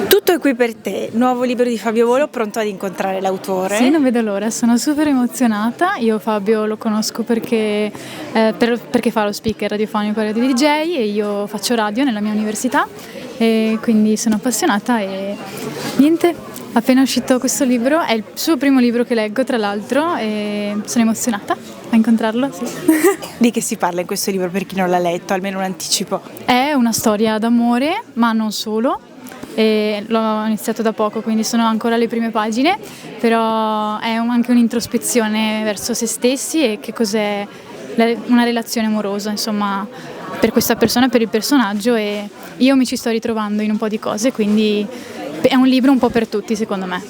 Tutto è qui per te, nuovo libro di Fabio Volo, pronto ad incontrare l'autore. Sì, non vedo l'ora, sono super emozionata. Io Fabio lo conosco perché fa lo speaker radiofonico Radio DJ e io faccio radio nella mia università e quindi sono appassionata e niente, appena uscito questo libro, è il suo primo libro che leggo tra l'altro e sono emozionata a incontrarlo, sì. Di che si parla in questo libro per chi non l'ha letto, almeno un anticipo? È una storia d'amore, ma non solo. E l'ho iniziato da poco, quindi sono ancora alle prime pagine, però è anche un'introspezione verso se stessi e che cos'è una relazione amorosa, insomma, per questa persona e per il personaggio, e io mi ci sto ritrovando in un po' di cose, quindi è un libro un po' per tutti, secondo me.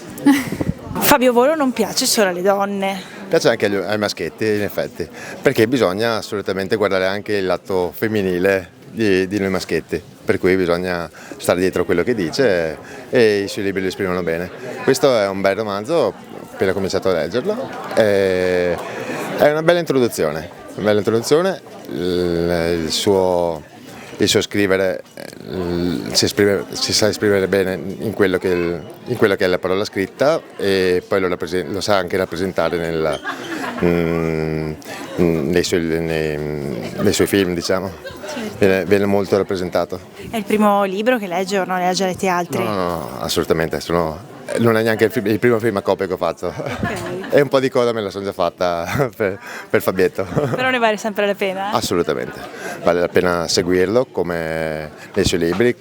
Fabio Volo non piace solo alle donne. Piace anche ai maschietti, in effetti, perché bisogna assolutamente guardare anche il lato femminile di noi maschietti, per cui bisogna stare dietro quello che dice e i suoi libri lo esprimono bene. Questo è un bel romanzo, ho appena cominciato a leggerlo, è una bella introduzione, il suo scrivere si sa esprimere bene in quello che è la parola scritta e poi lo sa anche rappresentare nei suoi film, diciamo. Viene molto rappresentato. È il primo libro che legge o non ne ha già letti altri? No, assolutamente, non è neanche il primo film a coppia che ho fatto. Okay. E un po' di coda me la sono già fatta per Fabietto. Però ne vale sempre la pena? Assolutamente, vale la pena seguirlo come nei suoi libri.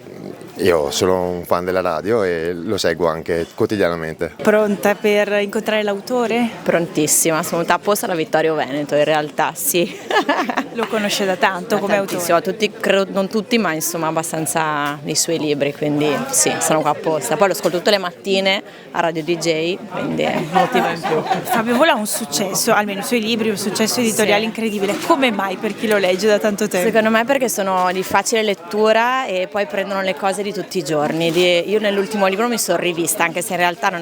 Io sono un fan della radio e lo seguo anche quotidianamente. Pronta per incontrare l'autore? Prontissima, sono venuta apposta da Vittorio Veneto, in realtà sì. Lo conosce da tanto come autore? Credo, non tutti, ma insomma abbastanza i suoi libri, quindi sì, sono qua apposta. Poi lo ascolto tutte le mattine a Radio DJ, quindi è un motivo in più. Fabio Volo ha un successo, almeno i suoi libri, un successo editoriale incredibile. Come mai per chi lo legge da tanto tempo? Secondo me perché sono di facile lettura e poi prendono le cose di tutti i giorni. Io nell'ultimo libro mi sono rivista, anche se in realtà non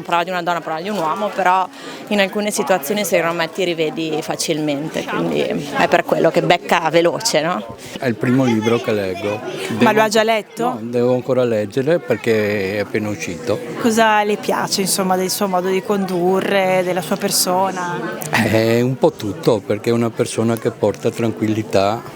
parlava di una donna, parlava di un uomo, però in alcune situazioni secondo me ti rivedi facilmente, quindi è per quello che becca veloce, no? È il primo libro che leggo. Ma lo ha già letto? No, devo ancora leggere perché è appena uscito. Cosa le piace, insomma, del suo modo di condurre, della sua persona? È un po' tutto, perché è una persona che porta tranquillità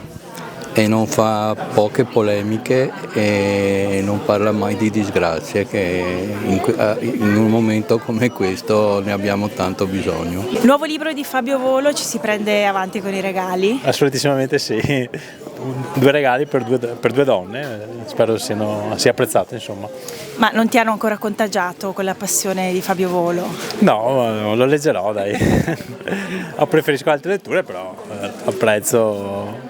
e non fa poche polemiche e non parla mai di disgrazie, che in un momento come questo ne abbiamo tanto bisogno. Il nuovo libro di Fabio Volo, ci si prende avanti con i regali? Assolutissimamente sì, 2 regali per due donne, spero sia apprezzato, insomma. Ma non ti hanno ancora contagiato con la passione di Fabio Volo? No, lo leggerò, dai. Preferisco altre letture, però apprezzo